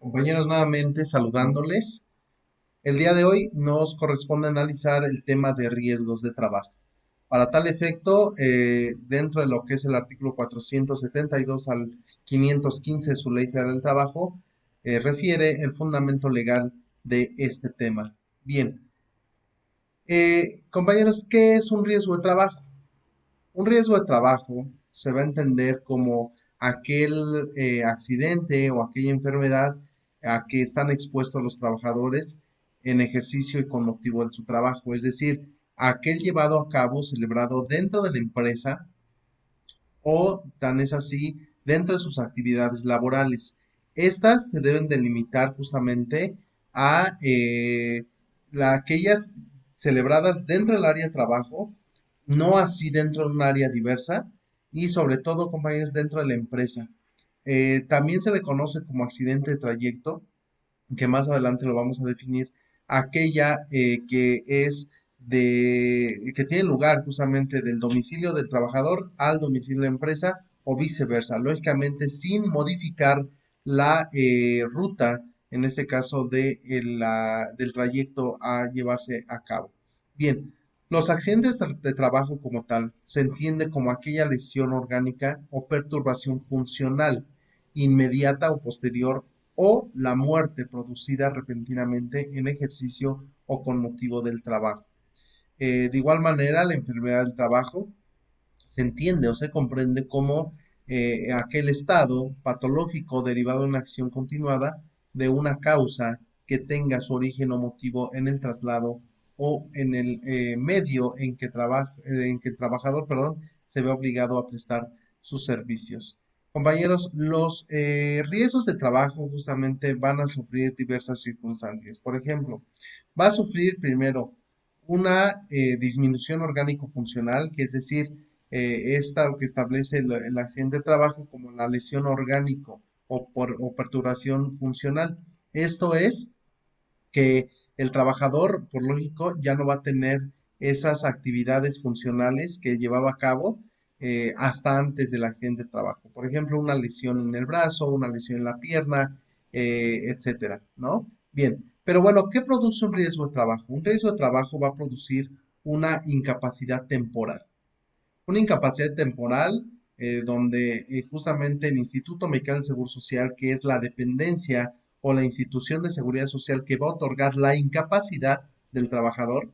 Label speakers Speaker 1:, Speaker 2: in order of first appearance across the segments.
Speaker 1: Compañeros, nuevamente saludándoles. El día de hoy nos corresponde analizar el tema de riesgos de trabajo. Para tal efecto, dentro de lo que es el artículo 472 al 515 de su Ley Federal del Trabajo, refiere el fundamento legal de este tema. Bien, compañeros, ¿qué es un riesgo de trabajo? Un riesgo de trabajo se va a entender como aquel accidente o aquella enfermedad a que están expuestos los trabajadores en ejercicio y con motivo de su trabajo, es decir, aquel llevado a cabo, celebrado dentro de la empresa o, tan es así, dentro de sus actividades laborales. Estas se deben delimitar justamente a aquellas celebradas dentro del área de trabajo, no así dentro de un área diversa y sobre todo, compañeros, dentro de la empresa. También se le conoce como accidente de trayecto, que más adelante lo vamos a definir, aquella que es que tiene lugar justamente del domicilio del trabajador al domicilio de la empresa o viceversa, lógicamente sin modificar la ruta, en este caso del trayecto a llevarse a cabo. Bien, los accidentes de trabajo como tal se entiende como aquella lesión orgánica o perturbación funcional inmediata o posterior o la muerte producida repentinamente en ejercicio o con motivo del trabajo. De igual manera, la enfermedad del trabajo se entiende o se comprende como aquel estado patológico derivado de una acción continuada de una causa que tenga su origen o motivo en el traslado o en el medio en que el trabajador, perdón, se ve obligado a prestar sus servicios. Compañeros, los riesgos de trabajo justamente van a sufrir diversas circunstancias. Por ejemplo, va a sufrir primero una disminución orgánico-funcional, que es decir, esta que establece el accidente de trabajo como la lesión orgánico o perturbación funcional. Esto es que el trabajador, por lógico, ya no va a tener esas actividades funcionales que llevaba a cabo hasta antes del accidente de trabajo. Por ejemplo, una lesión en el brazo, una lesión en la pierna, etcétera, ¿no? Bien, pero bueno, ¿qué produce un riesgo de trabajo? Un riesgo de trabajo va a producir una incapacidad temporal. Una incapacidad temporal donde justamente el Instituto Mexicano del Seguro Social, que es la dependencia o la institución de seguridad social que va a otorgar la incapacidad del trabajador,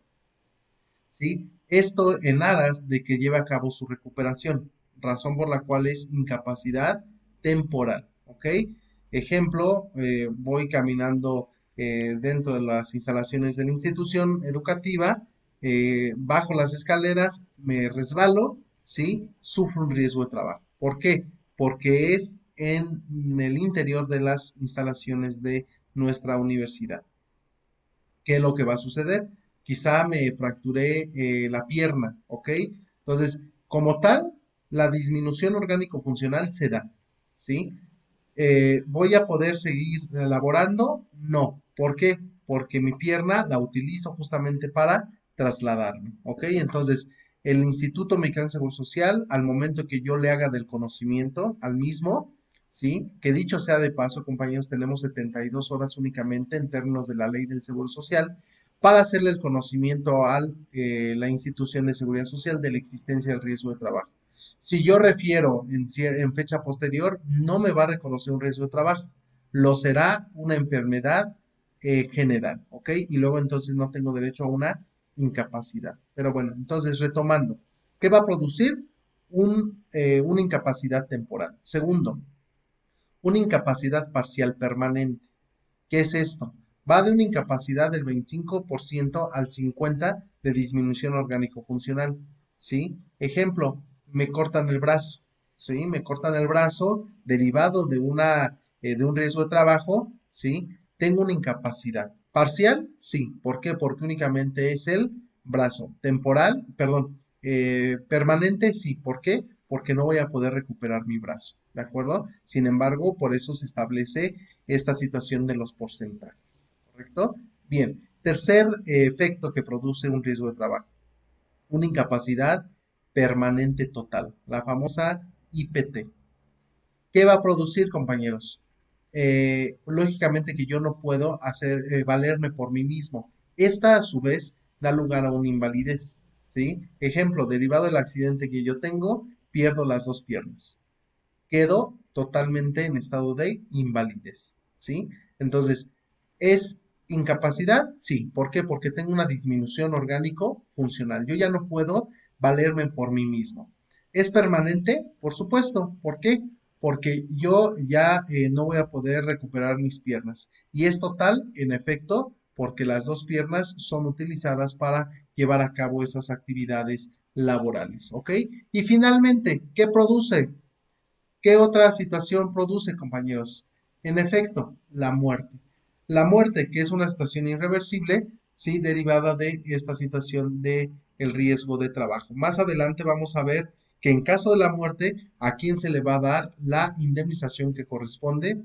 Speaker 1: ¿sí? Esto en aras de que lleve a cabo su recuperación, razón por la cual es incapacidad temporal, ¿ok? Ejemplo, voy caminando dentro de las instalaciones de la institución educativa, bajo las escaleras, me resbalo, ¿sí? Sufro un riesgo de trabajo. ¿Por qué? Porque es en el interior de las instalaciones de nuestra universidad. ¿Qué es lo que va a suceder? Quizá me fracturé la pierna, ¿ok? Entonces, como tal, la disminución orgánico-funcional se da, ¿sí? ¿Voy a poder seguir elaborando? No. ¿Por qué? Porque mi pierna la utilizo justamente para trasladarme, ¿ok? Entonces, el Instituto Mexicano de Seguro Social, al momento que yo le haga del conocimiento al mismo, ¿sí? Que dicho sea de paso, compañeros, tenemos 72 horas únicamente en términos de la ley del Seguro Social para hacerle el conocimiento a la institución de seguridad social de la existencia del riesgo de trabajo. Si yo refiero en fecha posterior, no me va a reconocer un riesgo de trabajo, lo será una enfermedad general, ¿ok? Y luego entonces no tengo derecho a una incapacidad. Pero bueno, entonces retomando, ¿qué va a producir? Una incapacidad temporal. Segundo, una incapacidad parcial permanente. ¿Qué es esto? Va de una incapacidad del 25% al 50% de disminución orgánico-funcional, ¿sí? Ejemplo, me cortan el brazo, ¿sí? Me cortan el brazo derivado de un riesgo de trabajo, ¿sí? Tengo una incapacidad. ¿Parcial? Sí. ¿Por qué? Porque únicamente es el brazo. Temporal, perdón, permanente, sí. ¿Por qué? Porque no voy a poder recuperar mi brazo, ¿de acuerdo? Sin embargo, por eso se establece esta situación de los porcentajes, ¿correcto? Bien, tercer efecto que produce un riesgo de trabajo, una incapacidad permanente total, la famosa IPT. ¿Qué va a producir, compañeros? lógicamente que yo no puedo hacer valerme por mí mismo. Esta a su vez da lugar a una invalidez, ¿sí? Ejemplo, derivado del accidente que yo tengo, pierdo las dos piernas. Quedo totalmente en estado de invalidez, ¿sí? Entonces, ¿es incapacidad? Sí. ¿Por qué? Porque tengo una disminución orgánico funcional. Yo ya no puedo valerme por mí mismo. ¿Es permanente? Por supuesto. ¿Por qué? Porque yo ya no voy a poder recuperar mis piernas. Y es total, en efecto, porque las dos piernas son utilizadas para llevar a cabo esas actividades laborales, ¿ok? Y finalmente, ¿qué produce? ¿Qué otra situación produce, compañeros? En efecto, la muerte. La muerte, que es una situación irreversible, sí, derivada de esta situación de el riesgo de trabajo. Más adelante vamos a ver que en caso de la muerte, a quién se le va a dar la indemnización que corresponde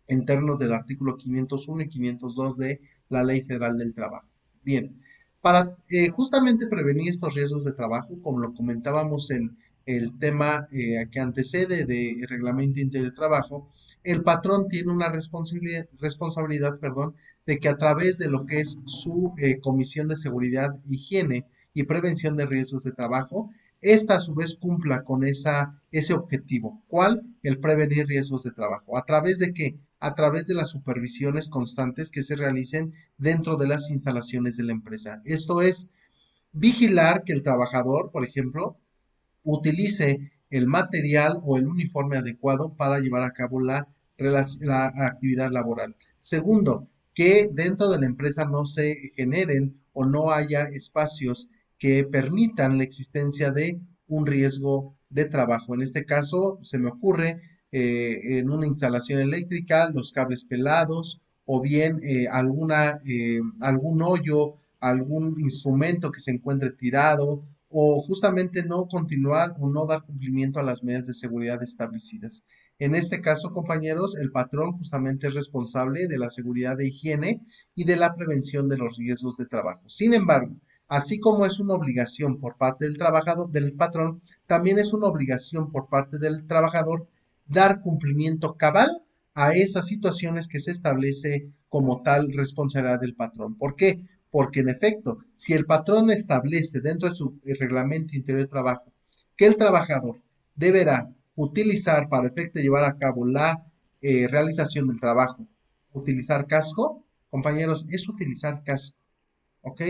Speaker 1: en términos del artículo 501 y 502 de la Ley Federal del Trabajo. Bien, para justamente prevenir estos riesgos de trabajo, como lo comentábamos en el tema que antecede del Reglamento Interior del Trabajo, el patrón tiene una responsabilidad, perdón, de que a través de lo que es su Comisión de Seguridad, Higiene y Prevención de Riesgos de Trabajo, esta a su vez cumpla con ese objetivo. ¿Cuál? El prevenir riesgos de trabajo. ¿A través de qué? A través de las supervisiones constantes que se realicen dentro de las instalaciones de la empresa. Esto es vigilar que el trabajador, por ejemplo, utilice el material o el uniforme adecuado para llevar a cabo la actividad laboral. Segundo, que dentro de la empresa no se generen o no haya espacios que permitan la existencia de un riesgo de trabajo. En este caso, se me ocurre en una instalación eléctrica, los cables pelados o bien algún hoyo, algún instrumento que se encuentre tirado o justamente no continuar o no dar cumplimiento a las medidas de seguridad establecidas. En este caso, compañeros, el patrón justamente es responsable de la seguridad de higiene y de la prevención de los riesgos de trabajo. Sin embargo, así como es una obligación por parte del trabajador, del patrón, también es una obligación por parte del trabajador dar cumplimiento cabal a esas situaciones que se establece como tal responsabilidad del patrón. ¿Por qué? Porque en efecto, si el patrón establece dentro de su reglamento interior de trabajo que el trabajador deberá utilizar para efecto de llevar a cabo la realización del trabajo, utilizar casco, compañeros, es utilizar casco, ¿ok?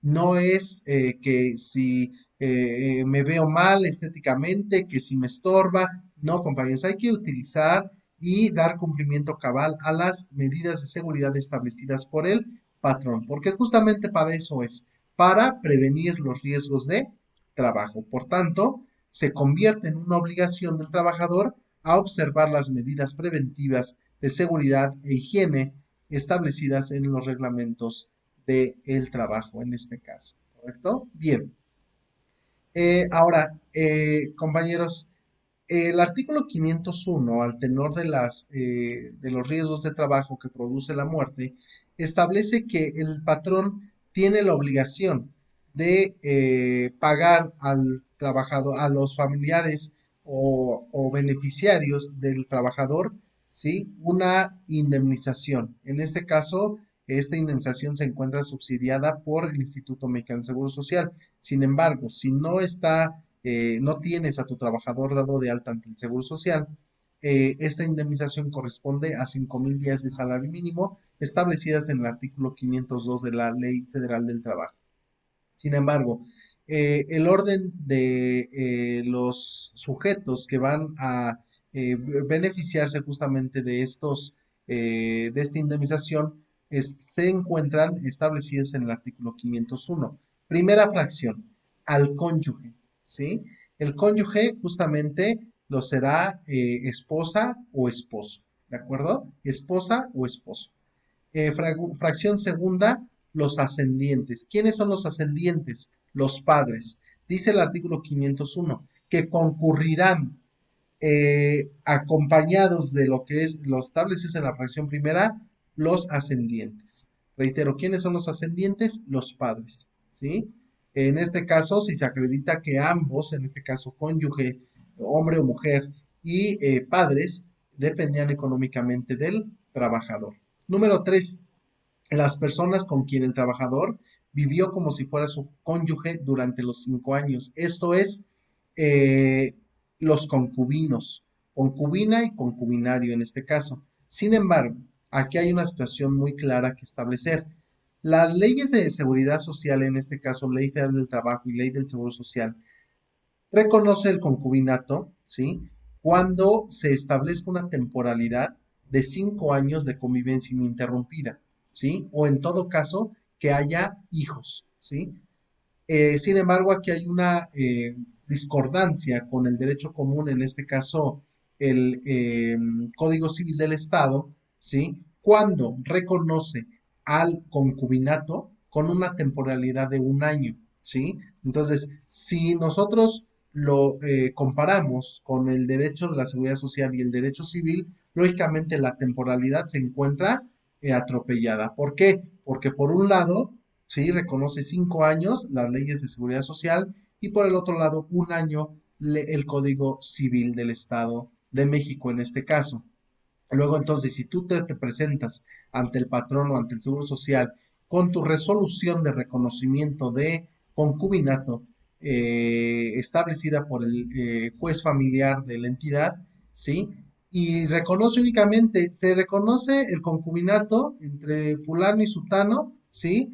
Speaker 1: No es que si me veo mal estéticamente, que si me estorba, no, compañeros, hay que utilizar y dar cumplimiento cabal a las medidas de seguridad establecidas por el patrón, porque justamente para eso es, para prevenir los riesgos de trabajo. Por tanto, se convierte en una obligación del trabajador a observar las medidas preventivas de seguridad e higiene establecidas en los reglamentos del trabajo en este caso, ¿correcto? Bien. Ahora, compañeros, el artículo 501, al tenor de los riesgos de trabajo que produce la muerte, establece que el patrón tiene la obligación de pagar al trabajador, a los familiares o beneficiarios del trabajador, ¿sí? Una indemnización. En este caso, esta indemnización se encuentra subsidiada por el Instituto Mexicano de Seguro Social. Sin embargo, si no tienes a tu trabajador dado de alta ante el Seguro Social, esta indemnización corresponde a 5,000 días de salario mínimo establecidas en el artículo 502 de la Ley Federal del Trabajo. Sin embargo, el orden de los sujetos que van a beneficiarse justamente de esta indemnización se encuentran establecidos en el artículo 501. Primera fracción, al cónyuge, ¿sí? El cónyuge justamente lo será esposa o esposo, ¿de acuerdo? Esposa o esposo. Fracción segunda, los ascendientes. ¿Quiénes son los ascendientes? Los padres. Dice el artículo 501 que concurrirán acompañados de lo que es los establecidos en la fracción primera, los ascendientes. Reitero, ¿quiénes son los ascendientes? Los padres, ¿sí? En este caso, si se acredita que ambos, en este caso cónyuge, hombre o mujer, y padres, dependían económicamente del trabajador. Número 3, las personas con quien el trabajador vivió como si fuera su cónyuge durante los 5 años. Esto es, eh, los concubinos, concubina y concubinario en este caso. Sin embargo, aquí hay una situación muy clara que establecer. Las leyes de seguridad social, en este caso Ley Federal del Trabajo y Ley del Seguro Social, reconoce el concubinato, ¿sí? Cuando se establezca una temporalidad de 5 años de convivencia ininterrumpida, ¿sí? O en todo caso, que haya hijos, ¿sí? Sin embargo, aquí hay una discordancia con el derecho común, en este caso el Código Civil del Estado, ¿sí? Cuando reconoce al concubinato con una temporalidad de 1 año, ¿sí? Entonces, si nosotros lo comparamos con el derecho de la seguridad social y el derecho civil, lógicamente la temporalidad se encuentra atropellada. ¿Por qué? Porque por un lado, ¿sí? Reconoce 5 años las leyes de seguridad social y por el otro lado 1 año el Código Civil del Estado de México en este caso. Luego entonces, si tú te presentas ante el patrón o ante el Seguro Social con tu resolución de reconocimiento de concubinato establecida por el juez familiar de la entidad, ¿sí? Y reconoce únicamente, se reconoce el concubinato entre fulano y sutano, ¿sí?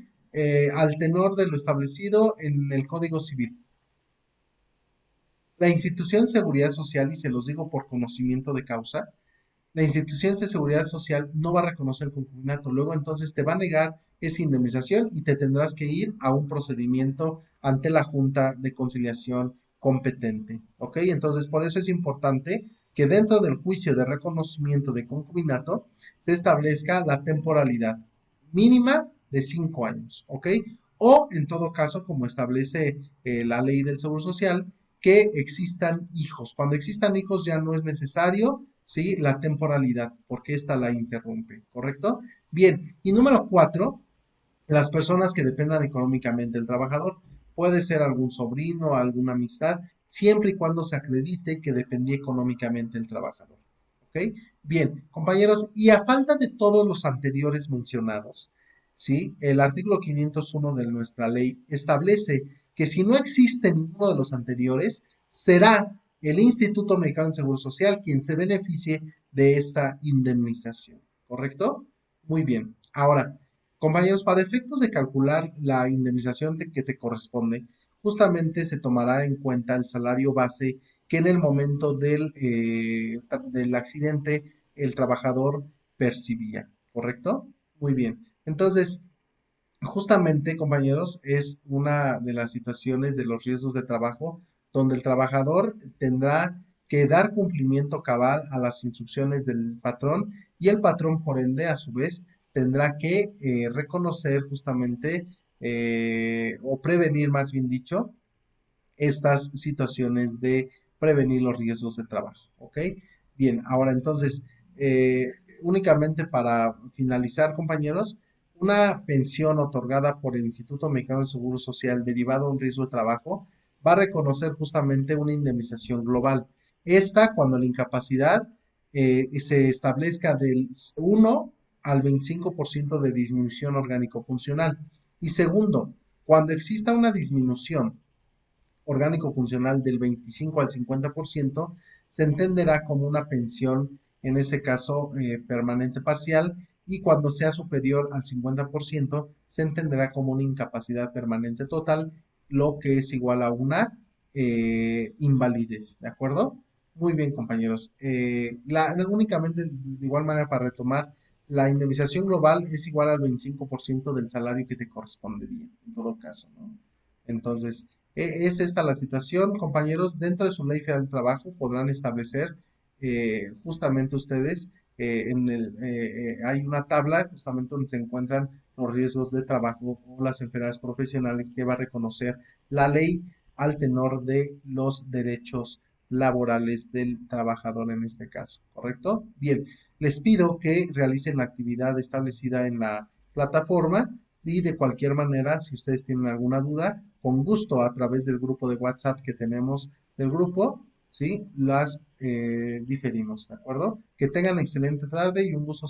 Speaker 1: Al tenor de lo establecido en el Código Civil. La institución de seguridad social, y se los digo por conocimiento de causa, la institución de seguridad social no va a reconocer el concubinato. Luego entonces te va a negar esa indemnización y te tendrás que ir a un procedimiento ante la Junta de Conciliación competente. ¿Ok? Entonces por eso es importante que dentro del juicio de reconocimiento de concubinato se establezca la temporalidad mínima de 5 años. ¿Ok? O en todo caso, como establece la ley del Seguro Social, que existan hijos. Cuando existan hijos ya no es necesario, ¿sí? La temporalidad, porque esta la interrumpe, ¿correcto? Bien, y número 4, las personas que dependan económicamente del trabajador. Puede ser algún sobrino, alguna amistad, siempre y cuando se acredite que dependía económicamente del trabajador. ¿Ok? Bien, compañeros, y a falta de todos los anteriores mencionados, ¿sí? El artículo 501 de nuestra ley establece que si no existe ninguno de los anteriores, será el Instituto Mexicano de Seguro Social quien se beneficie de esta indemnización, ¿correcto? Muy bien. Ahora, compañeros, para efectos de calcular la indemnización que te corresponde, justamente se tomará en cuenta el salario base que en el momento del accidente el trabajador percibía, ¿correcto? Muy bien. Entonces, justamente, compañeros, es una de las situaciones de los riesgos de trabajo donde el trabajador tendrá que dar cumplimiento cabal a las instrucciones del patrón y el patrón, por ende, a su vez, tendrá que reconocer justamente o prevenir, más bien dicho, estas situaciones de prevenir los riesgos de trabajo. ¿Ok? Bien, ahora entonces, únicamente para finalizar, compañeros, una pensión otorgada por el Instituto Mexicano de Seguro Social derivada de un riesgo de trabajo va a reconocer justamente una indemnización global. Esta, cuando la incapacidad se establezca del 1 al 25% de disminución orgánico-funcional. Y segundo, cuando exista una disminución orgánico funcional del 25 al 50%, se entenderá como una pensión, en ese caso permanente parcial, y cuando sea superior al 50%, se entenderá como una incapacidad permanente total, lo que es igual a una invalidez, ¿de acuerdo? Muy bien, compañeros. Únicamente, de igual manera, para retomar, la indemnización global es igual al 25% del salario que te correspondería, en todo caso, ¿no? Entonces, es esta la situación, compañeros. Dentro de su ley federal del trabajo podrán establecer justamente ustedes, hay una tabla justamente donde se encuentran los riesgos de trabajo o las enfermedades profesionales que va a reconocer la ley al tenor de los derechos laborales del trabajador en este caso, ¿correcto? Bien, les pido que realicen la actividad establecida en la plataforma y de cualquier manera, si ustedes tienen alguna duda, con gusto a través del grupo de WhatsApp que tenemos del grupo, ¿sí? Las diferimos, ¿de acuerdo? Que tengan excelente tarde y un gusto